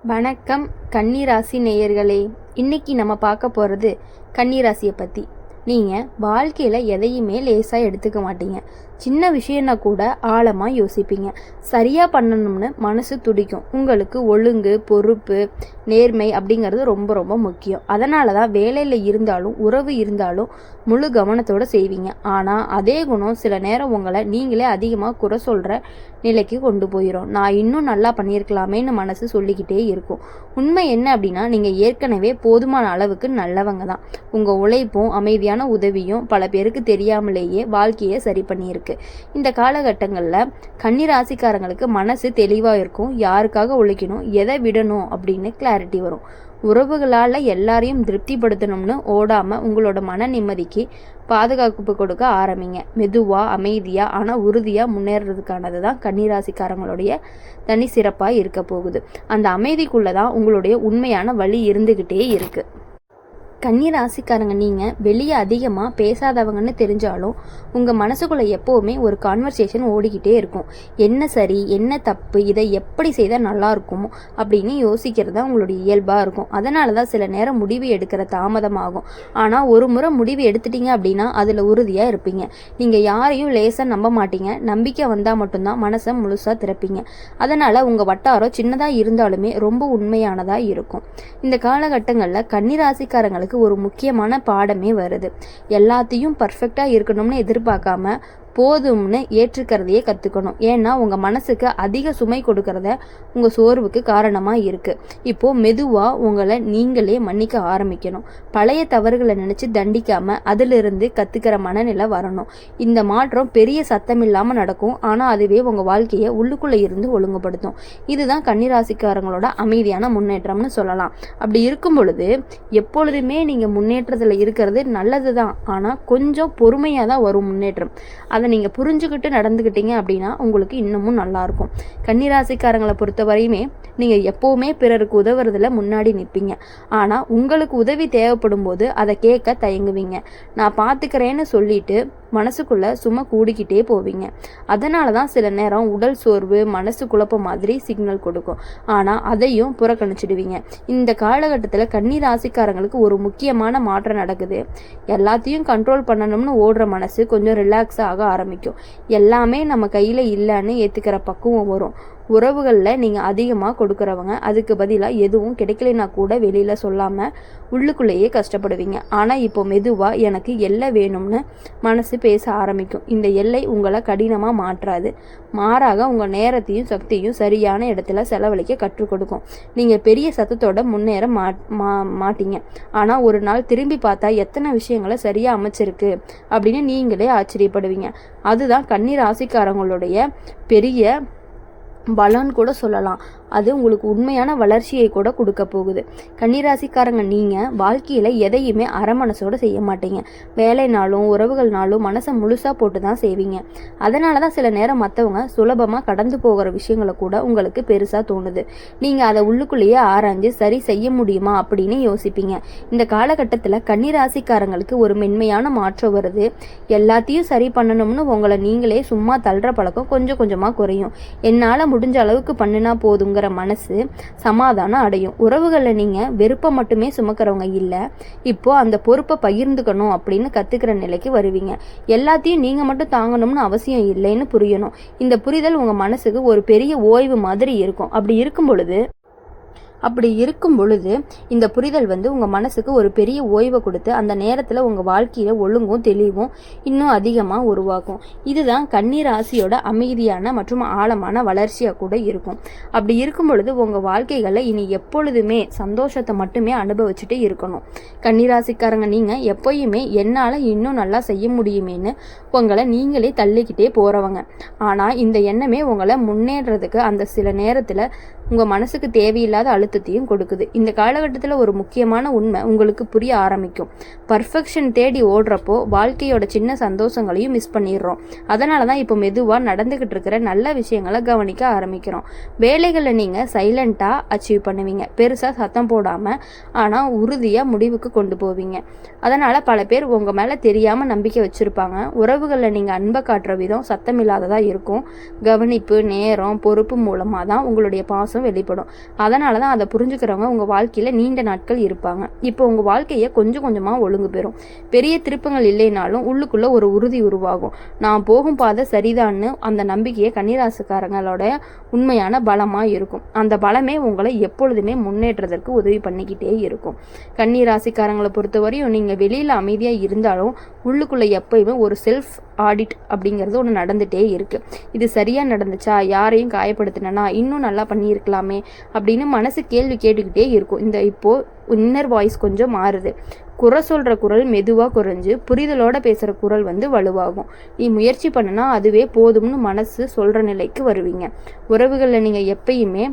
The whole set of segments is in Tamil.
வணக்கம் கன்னிராசி நேயர்களே. இன்னைக்கு நம்ம பார்க்க போகிறது கன்னிராசியை பற்றி. நீங்கள் வாழ்க்கையில் எதையுமே லேசாக எடுத்துக்க மாட்டீங்க. சின்ன விஷயம்னா கூட ஆழமாக யோசிப்பீங்க. சரியாக பண்ணணும்னு மனசு துடிக்கும். உங்களுக்கு ஒழுங்கு, பொறுப்பு, நேர்மை அப்படிங்கிறது ரொம்ப ரொம்ப முக்கியம். அதனால தான் வேலையில் இருந்தாலும் உறவு இருந்தாலும் முழு கவனத்தோடு செய்வீங்க. ஆனால் அதே குணம் சில நேரம் உங்களை நீங்களே அதிகமாக குறை சொல்கிற நிலைக்கு கொண்டு போயிடும். நான் இன்னும் நல்லா பண்ணியிருக்கலாமேன்னு மனசு சொல்லிக்கிட்டே இருக்கும். உண்மை என்ன அப்படின்னா, நீங்கள் ஏற்கனவே போதுமான அளவுக்கு நல்லவங்க தான். உங்கள் உழைப்பும் அமைதியான உதவியும் பல பேருக்கு தெரியாமலேயே வாழ்க்கையை சரி பண்ணியிருக்கு. இந்த காலகட்டங்களில் கன்னிராசிக்காரங்களுக்கு மனசு தெளிவாக இருக்கும். யாருக்காக உழைக்கணும், எதை விடணும் அப்படின்னு கிளாரிட்டி வரும். உறவுகளால் எல்லாரையும் திருப்திப்படுத்தணும்னு ஓடாமல் உங்களோட மன நிம்மதிக்கு பாதுகாப்பு கொடுக்க ஆரம்பிங்க. மெதுவாக, அமைதியாக, ஆனால் உறுதியாக முன்னேறதுக்கானது தான் கன்னிராசிக்காரங்களுடைய தனி சிறப்பாக இருக்க போகுது. அந்த அமைதிக்குள்ளே தான் உங்களுடைய உண்மையான வழி இருந்துக்கிட்டே இருக்குது. கன்னிராசிக்காரங்க, நீங்கள் வெளியே அதிகமாக பேசாதவங்கன்னு தெரிஞ்சாலும் உங்கள் மனசுக்குள்ளே எப்போவுமே ஒரு கான்வர்சேஷன் ஓடிக்கிட்டே இருக்கும். என்ன சரி, என்ன தப்பு, இதை எப்படி செய்தால் நல்லா இருக்குமோ அப்படின்னு யோசிக்கிறது தான் உங்களுடைய இயல்பாக இருக்கும். அதனால தான் சில நேரம் முடிவு எடுக்கிற தாமதமாகும். ஆனால் ஒரு முறை முடிவு எடுத்துட்டீங்க அப்படின்னா அதில் உறுதியாக இருப்பீங்க. நீங்கள் யாரையும் லேசாக நம்ப மாட்டீங்க. நம்பிக்கை வந்தால் மட்டும்தான் மனசை முழுசாக திறப்பீங்க. அதனால் உங்கள் வட்டாரம் சின்னதாக இருந்தாலுமே ரொம்ப உண்மையானதாக இருக்கும். இந்த காலகட்டங்களில் கன்னிராசிக்காரங்களுக்கு ஒரு முக்கியமான பாடமே வருது. எல்லாத்தையும் பர்ஃபெக்டாக இருக்கணும்னு எதிர்பார்க்காம போதும்னு ஏற்றுக்கிறதையே கற்றுக்கணும். ஏன்னா உங்கள் மனசுக்கு அதிக சுமை கொடுக்கறத உங்கள் சோர்வுக்கு காரணமாக இருக்குது. இப்போது மெதுவாக உங்களை நீங்களே மன்னிக்க ஆரம்பிக்கணும். பழைய தவறுகளை நினச்சி தண்டிக்காமல் அதிலிருந்து கற்றுக்கிற மனநிலை வரணும். இந்த மாற்றம் பெரிய சத்தம் இல்லாமல் நடக்கும். ஆனால் அதுவே உங்கள் வாழ்க்கையை உள்ளுக்குள்ளே இருந்து ஒழுங்குபடுத்தும். இதுதான் கன்னிராசிக்காரங்களோட அமைதியான முன்னேற்றம்னு சொல்லலாம். அப்படி இருக்கும் பொழுது எப்பொழுதுமே நீங்கள் முன்னேற்றத்தில் இருக்கிறது நல்லது தான். ஆனால் கொஞ்சம் பொறுமையாக தான் வரும் முன்னேற்றம். அதை நீங்கள் புரிஞ்சுக்கிட்டு நடந்துக்கிட்டீங்க அப்படின்னா உங்களுக்கு இன்னமும் நல்லாயிருக்கும். கன்னிராசிக்காரங்களை பொறுத்த வரையுமே நீங்கள் எப்போவுமே பிறருக்கு உதவுறதுல முன்னாடி நிற்பீங்க. ஆனால் உங்களுக்கு உதவி தேவைப்படும் போது அதை கேட்க தயங்குவீங்க. நான் பார்த்துக்கிறேன்னு சொல்லிட்டு மனசுக்குள்ளே சும்மா கூடிக்கிட்டே போவீங்க. அதனால தான் சில நேரம் உடல் சோர்வு, மனசு குழப்பம் மாதிரி சிக்னல் கொடுக்கும். ஆனால் அதையும் புறக்கணிச்சிடுவீங்க. இந்த காலகட்டத்தில் கன்னிராசிக்காரங்களுக்கு ஒரு முக்கியமான மாற்றம் நடக்குது. எல்லாத்தையும் கண்ட்ரோல் பண்ணணும்னு ஓடுற மனசு கொஞ்சம் ரிலாக்ஸ் ஆக ஆரம்பிக்கும். எல்லாமே நம்ம கையில் இல்லைன்னு ஏற்றுக்கிற பக்குவம் வரும். உறவுகளில் நீங்கள் அதிகமாக கொடுக்குறவங்க அதுக்கு பதிலாக எதுவும் கிடைக்கலைன்னா கூட வெளியில் சொல்லாமல் உள்ளுக்குள்ளேயே கஷ்டப்படுவீங்க. ஆனால் இப்போ மெதுவாக எனக்கு எல்லை வேணும்னு மனசு பேச ஆரம்பிக்கும். இந்த எல்லை உங்களை கடினமாக மாற்றாது. மாறாக உங்கள் நேரத்தையும் சக்தியும் சரியான இடத்துல செலவழிக்க கற்றுக் கொடுக்கும். நீங்கள் பெரிய சத்தத்தோட முன்னேற மாட்டீங்க. ஆனால் ஒரு நாள் திரும்பி பார்த்தா எத்தனை விஷயங்களை சரியாக அமைச்சிருக்கு அப்படின்னு நீங்களே ஆச்சரியப்படுவீங்க. அதுதான் கன்னிராசிக்காரங்களுடைய பெரிய பலன்னு கூட சொல்லலாம். அது உங்களுக்கு உண்மையான வளர்ச்சியை கூட கொடுக்க போகுது. கன்னிராசிக்காரங்க, நீங்கள் வாழ்க்கையில் எதையுமே அரை மனசோடு செய்ய மாட்டீங்க. வேலைனாலும் உறவுகள்னாலும் மனசை முழுசாக போட்டு தான் செய்வீங்க. அதனால தான் சில நேரம் மற்றவங்க சுலபமாக கடந்து போகிற விஷயங்களை கூட உங்களுக்கு பெருசாக தோணுது. நீங்கள் அதை உள்ளுக்குள்ளேயே ஆராய்ஞ்சு சரி செய்ய முடியுமா அப்படின்னு யோசிப்பீங்க. இந்த காலகட்டத்தில் கன்னிராசிக்காரங்களுக்கு ஒரு மென்மையான மாற்றம் வருது. எல்லாத்தையும் சரி பண்ணணும்னு உங்களை நீங்களே சும்மா தள்ளுற பழக்கம் கொஞ்சம் கொஞ்சமாக குறையும். என்னால் முடிஞ்ச அளவுக்கு பண்ணினா போதுங்க மனசு சமாதானம் அடையும். உறவுகளில் நீங்கள் வெறுப்பை மட்டுமே சுமக்கிறவங்க இல்லை, இப்போ அந்த பொறுப்பை பகிர்ந்துக்கணும் அப்படின்னு கத்துக்கிற நிலைக்கு வருவீங்க. எல்லாத்தையும் நீங்கள் மட்டும் தாங்கணும்னு அவசியம் இல்லைன்னு புரியணும். இந்த புரிதல் உங்கள் மனசுக்கு ஒரு பெரிய ஓய்வு மாதிரி இருக்கும். அப்படி இருக்கும் பொழுது இந்த புரிதல் உங்கள் மனசுக்கு ஒரு பெரிய ஓய்வை கொடுத்து அந்த நேரத்தில் உங்கள் வாழ்க்கையில் ஒழுங்கும் தெளிவும் இன்னும் அதிகமாக உருவாக்கும். இதுதான் கன்னிராசியோட அமைதியான மற்றும் ஆழமான வளர்ச்சியாக கூட இருக்கும். அப்படி இருக்கும் பொழுது உங்கள் வாழ்க்கைகளில் இனி எப்பொழுதுமே சந்தோஷத்தை மட்டுமே அனுபவிச்சுட்டு இருக்கணும். கன்னிராசிக்காரங்க, நீங்கள் எப்போயுமே என்னால் இன்னும் நல்லா செய்ய முடியுமேன்னு உங்களை நீங்களே தள்ளிக்கிட்டே போகிறவங்க. ஆனால் இந்த எண்ணமே உங்களை முன்னேறதுக்கு அந்த சில நேரத்தில் உங்கள் மனசுக்கு தேவையில்லாத அழுத்தத்தையும் கொடுக்குது. இந்த காலகட்டத்தில் ஒரு முக்கியமான உண்மை உங்களுக்கு புரிய ஆரம்பிக்கும். பர்ஃபெக்ஷன் தேடி ஓடுறப்போ வாழ்க்கையோட சின்ன சந்தோஷங்களையும் மிஸ் பண்ணிடுறோம். அதனால தான் இப்போ மெதுவாக நடந்துக்கிட்டு இருக்கிற நல்ல விஷயங்களை கவனிக்க ஆரம்பிக்கிறோம். வேலைகளில் நீங்கள் சைலண்ட்டாக அச்சீவ் பண்ணுவீங்க. பெருசாக சத்தம் போடாமல் ஆனால் உறுதியாக முடிவுக்கு கொண்டு போவீங்க. அதனால் பல பேர் உங்கள் மேலே தெரியாமல் நம்பிக்கை வச்சுருப்பாங்க. உறவுகளில் நீங்கள் அன்பை காட்டுற விதம் சத்தமில்லாததாக இருக்கும். கவனிப்பு, நேரம், பொறுப்பு மூலமாக தான் உங்களுடைய பாசம் வித்தியாசம் வெளிப்படும். அதனால தான் அதை புரிஞ்சுக்கிறவங்க உங்கள் வாழ்க்கையில் நீண்ட நாட்கள் இருப்பாங்க. இப்போ உங்கள் வாழ்க்கையை கொஞ்சம் கொஞ்சமாக ஒழுங்கு பெறும். பெரிய திருப்பங்கள் இல்லைனாலும் உள்ளுக்குள்ளே ஒரு உறுதி உருவாகும். நான் போகும் பாதை சரிதான்னு அந்த நம்பிக்கையை கன்னிராசிக்காரங்களோட உண்மையான பலமாக இருக்கும். அந்த பலமே உங்களை எப்பொழுதுமே முன்னேற்றத்திற்கு உதவி பண்ணிக்கிட்டே இருக்கும். கன்னிராசிக்காரங்களை பொறுத்தவரையும் நீங்கள் வெளியில் அமைதியாக இருந்தாலும் உள்ளுக்குள்ளே எப்பயுமே ஒரு செல்ஃப் ஆடிட் அப்படிங்கிறது ஒன்று நடந்துகிட்டே இருக்குது. இது சரியாக நடந்துச்சா, யாரையும் காயப்படுத்தினா இன்னும் நல்லா பண்ணியிருக்கலாமே அப்படின்னு மனசு கேள்வி கேட்டுக்கிட்டே இருக்கும். இப்போது இன்னர் வாய்ஸ் கொஞ்சம் மாறுது. குறை சொல்கிற குரல் மெதுவாக குறைஞ்சு புரிதலோட பேசுகிற குரல் வலுவாகும். நீ முயற்சி பண்ணுனா அதுவே போதும்னு மனசு சொல்கிற நிலைக்கு வருவீங்க. உறவுகளில் நீங்கள் எப்பயுமே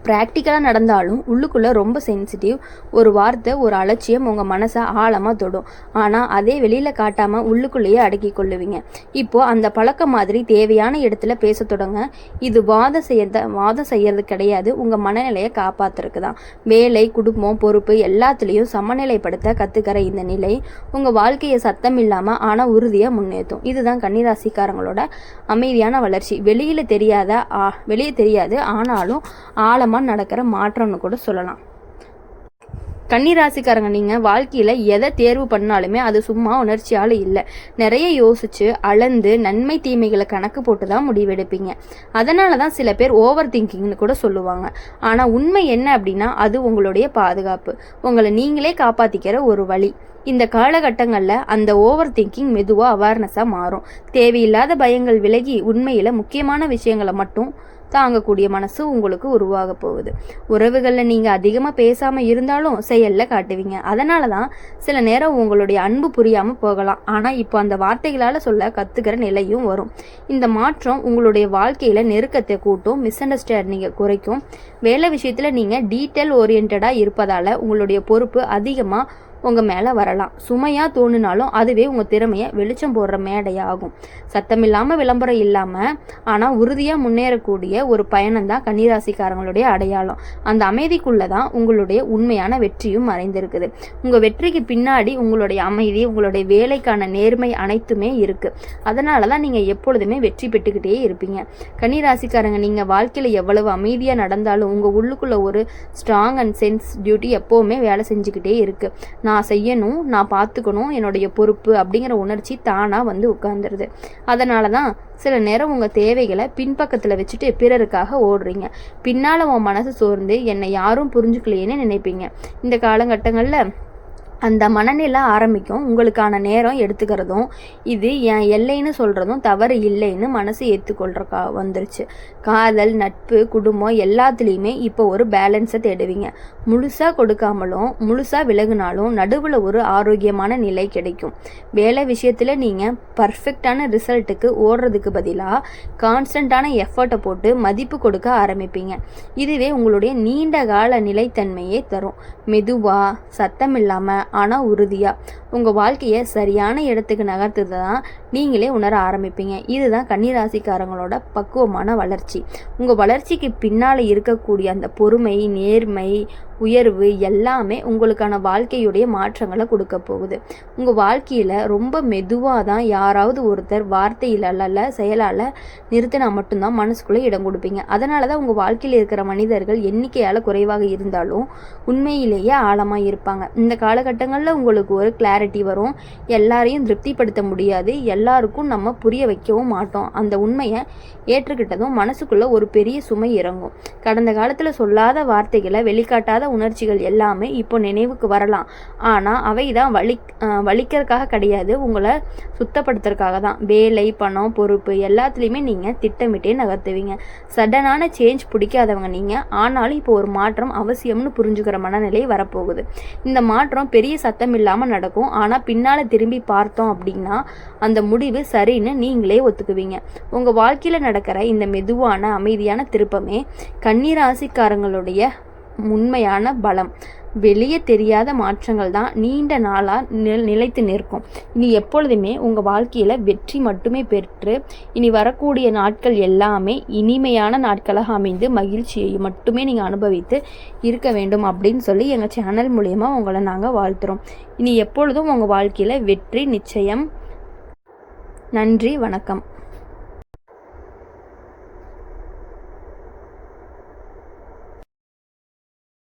ப்ராக்டிக்கலாக நடந்தாலும் உள்ளுக்குள்ளே ரொம்ப சென்சிட்டிவ். ஒரு வார்த்தை, ஒரு அலட்சியம் உங்கள் மனசை ஆழமாக தொடும். ஆனால் அதே வெளியில் காட்டாமல் உள்ளுக்குள்ளேயே அடக்கி கொள்ளுவீங்க. இப்போது அந்த பழக்கம் மாதிரி தேவையான இடத்துல பேச தொடங்க. இது வாதம் செய்யறது கிடையாது, உங்கள் மனநிலையை காப்பாற்றுறதுக்கு தான். வேலை, குடும்பம், பொறுப்பு எல்லாத்துலேயும் சமநிலைப்படுத்த கற்றுக்கிற இந்த நிலை உங்கள் வாழ்க்கையை சத்தம் இல்லாமல் ஆனால் உறுதியாக முன்னேற்றும். இதுதான் கன்னிராசிக்காரங்களோட அமைதியான வளர்ச்சி. வெளியே தெரியாது, ஆனாலும் ஆழமாக நடக்கிற மாற்றம்னு கூட சொல்லலாம். கன்னிராசிக்காரங்க, நீங்கள் வாழ்க்கையில் எதை தேர்வு பண்ணாலுமே அது சும்மா உணர்ச்சியால் இல்லை. நிறைய யோசித்து அளந்து நன்மை தீமைகளை கணக்கு போட்டு தான் முடிவெடுப்பீங்க. அதனால தான் சில பேர் ஓவர் திங்கிங்னு கூட சொல்லுவாங்க. ஆனால் உண்மை என்ன அப்படின்னா அது உங்களுடைய பாதுகாப்பு, உங்களை நீங்களே காப்பாற்றிக்கிற ஒரு வழி. இந்த காலகட்டங்களில் அந்த ஓவர் திங்கிங் மெதுவாக அவேர்னஸாக மாறும். தேவையில்லாத பயங்கள் விலகி உண்மையில் முக்கியமான விஷயங்களை மட்டும் தாங்கக்கூடிய மனசு உங்களுக்கு உருவாக போகுது. உறவுகளில் நீங்கள் அதிகமாக பேசாமல் இருந்தாலும் செயலில் காட்டுவீங்க. அதனால தான் சில நேரம் உங்களுடைய அன்பு புரியாமல் போகலாம். ஆனால் இப்போ அந்த வார்த்தைகளால் சொல்ல கற்றுக்கிற நிலையும் வரும். இந்த மாற்றம் உங்களுடைய வாழ்க்கையில் நெருக்கத்தை கூட்டும், மிஸ் அண்டர்ஸ்டாண்டிங்கை குறைக்கும். வேலை விஷயத்தில் நீங்கள் டீட்டெயில் ஓரியன்டாக இருப்பதால் உங்களுடைய பொறுப்பு அதிகமாக உங்கள் மேலே வரலாம். சுமையாக தோணுனாலும் அதுவே உங்கள் திறமையை வெளிச்சம் போடுற மேடையாகும். சத்தமில்லாமல், விளம்பரம் இல்லாமல், ஆனால் உறுதியாக முன்னேறக்கூடிய ஒரு பயணம் தான் கன்னிராசிக்காரங்களுடைய அடையாளம். அந்த அமைதிக்குள்ளே தான் உங்களுடைய உண்மையான வெற்றியும் மறைந்திருக்குது. உங்கள் வெற்றிக்கு பின்னாடி உங்களுடைய அமைதி, உங்களுடைய வேலைக்கான நேர்மை அனைத்துமே இருக்குது. அதனால தான் நீங்கள் எப்பொழுதுமே வெற்றி பெற்றுக்கிட்டே இருப்பீங்க. கன்னிராசிக்காரங்க, நீங்கள் வாழ்க்கையில் எவ்வளவு அமைதியாக நடந்தாலும் உங்கள் உள்ளுக்குள்ளே ஒரு ஸ்ட்ராங் அண்ட் சென்ஸ் டியூட்டி எப்போவுமே வேலை செஞ்சுக்கிட்டே இருக்குது. நான் செய்யணும், நான் பார்த்துக்கணும், என்னுடைய பொறுப்பு அப்படிங்கிற உணர்ச்சி தானாக உட்காந்துருது. அதனால தான் சில நேரம் உங்கள் தேவைகளை பின்பக்கத்தில் வச்சுட்டு பிறருக்காக ஓடுறீங்க. பின்னால் உன் மனசு சோர்ந்து என்னை யாரும் புரிஞ்சுக்கலையேன்னு நினைப்பீங்க. இந்த காலகட்டங்களில் அந்த மனநிலை ஆரம்பிக்கும். உங்களுக்கான நேரம் எடுத்துக்கிறதும் இது என் எல்லைன்னு சொல்கிறதும் தவறு இல்லைன்னு மனசு ஏற்றுக்கொள்றக்கா வந்துருச்சு. காதல், நட்பு, குடும்பம் எல்லாத்துலேயுமே இப்போ ஒரு பேலன்ஸை தேடுவீங்க. முழுசாக கொடுக்காமலும் முழுசாக விலகுனாலும் நடுவில் ஒரு ஆரோக்கியமான நிலை கிடைக்கும். வேலை விஷயத்தில் நீங்கள் பர்ஃபெக்டான ரிசல்ட்டுக்கு ஓடுறதுக்கு பதிலாக கான்ஸ்டண்ட்டான எஃபர்ட்டை போட்டு மதிப்பு கொடுக்க ஆரம்பிப்பீங்க. இதுவே உங்களுடைய நீண்ட கால நிலைத்தன்மையே தரும். மெதுவாக, சத்தம் இல்லாமல், ஆனால் உறுதியாக உங்கள் வாழ்க்கையை சரியான இடத்துக்கு நகர்த்துறது தான் நீங்களே உணர ஆரம்பிப்பீங்க. இதுதான் கன்னிராசிக்காரங்களோட பக்குவமான வளர்ச்சி. உங்கள் வளர்ச்சிக்கு பின்னால் இருக்கக்கூடிய அந்த பொறுமை, நேர்மை, உயர்வு எல்லாமே உங்களுக்கான வாழ்க்கையுடைய மாற்றங்களை கொடுக்க போகுது. உங்கள் வாழ்க்கையில் ரொம்ப மெதுவாக தான் யாராவது ஒருத்தர் வார்த்தையில் அல்ல செயலால் நிறுத்தினா மட்டும்தான் மனசுக்குள்ளே இடம் கொடுப்பீங்க. அதனால தான் உங்கள் வாழ்க்கையில் இருக்கிற மனிதர்கள் எண்ணிக்கையால் குறைவாக இருந்தாலும் உண்மையிலேயே ஆழமாக இருப்பாங்க. இந்த காலகட்டங்களில் உங்களுக்கு ஒரு கிளாரிட்டி வரும். எல்லாரையும் திருப்திப்படுத்த முடியாது, எல்லாருக்கும் நம்ம புரிய வைக்கவும் மாட்டோம். அந்த உண்மையை ஏற்றுக்கிட்டதும் மனசுக்குள்ளே ஒரு பெரிய சுமை இறங்கும். கடந்த காலத்தில் சொல்லாத வார்த்தைகளை, வெளிக்காட்டாத உணர்ச்சிகள் எல்லாமே இப்போ நினைவுக்கு வரலாம். ஆனால் அவை தான் வலிக்கிறதுக்காக கிடையாது, உங்களை சுத்தப்படுத்துறதுக்காக தான். வேலை, பணம், பொறுப்பு எல்லாத்துலேயுமே நீங்கள் திட்டமிட்டே நகர்த்துவீங்க. சடனான சேஞ்ச் பிடிக்காதவங்க நீங்கள். ஆனாலும் இப்போ ஒரு மாற்றம் அவசியம்னு புரிஞ்சுக்கிற மனநிலை வரப்போகுது. இந்த மாற்றம் பெரிய சத்தம் இல்லாமல் நடக்கும். ஆனால் பின்னால் திரும்பி பார்த்தோம் அப்படின்னா அந்த முடிவு சரின்னு நீங்களே ஒத்துக்குவீங்க. உங்கள் வாழ்க்கையில் நடக்கிற இந்த மெதுவான அமைதியான திருப்பமே கன்னிராசிக்காரங்களுடைய உண்மையான பலம். வெளியே தெரியாத மாற்றங்கள் தான் நீண்ட நாளாக நிலைத்து நிற்கும். இனி எப்பொழுதுமே உங்கள் வாழ்க்கையில் வெற்றி மட்டுமே பெற்று இனி வரக்கூடிய நாட்கள் எல்லாமே இனிமையான நாட்களாக அமைந்து மகிழ்ச்சியை மட்டுமே நீங்கள் அனுபவித்து இருக்க வேண்டும் அப்படின்னு சொல்லி எங்கள் சேனல் மூலயமா உங்களை நாங்கள் வாழ்த்துறோம். இனி எப்பொழுதும் உங்கள் வாழ்க்கையில் வெற்றி நிச்சயம். நன்றி, வணக்கம்.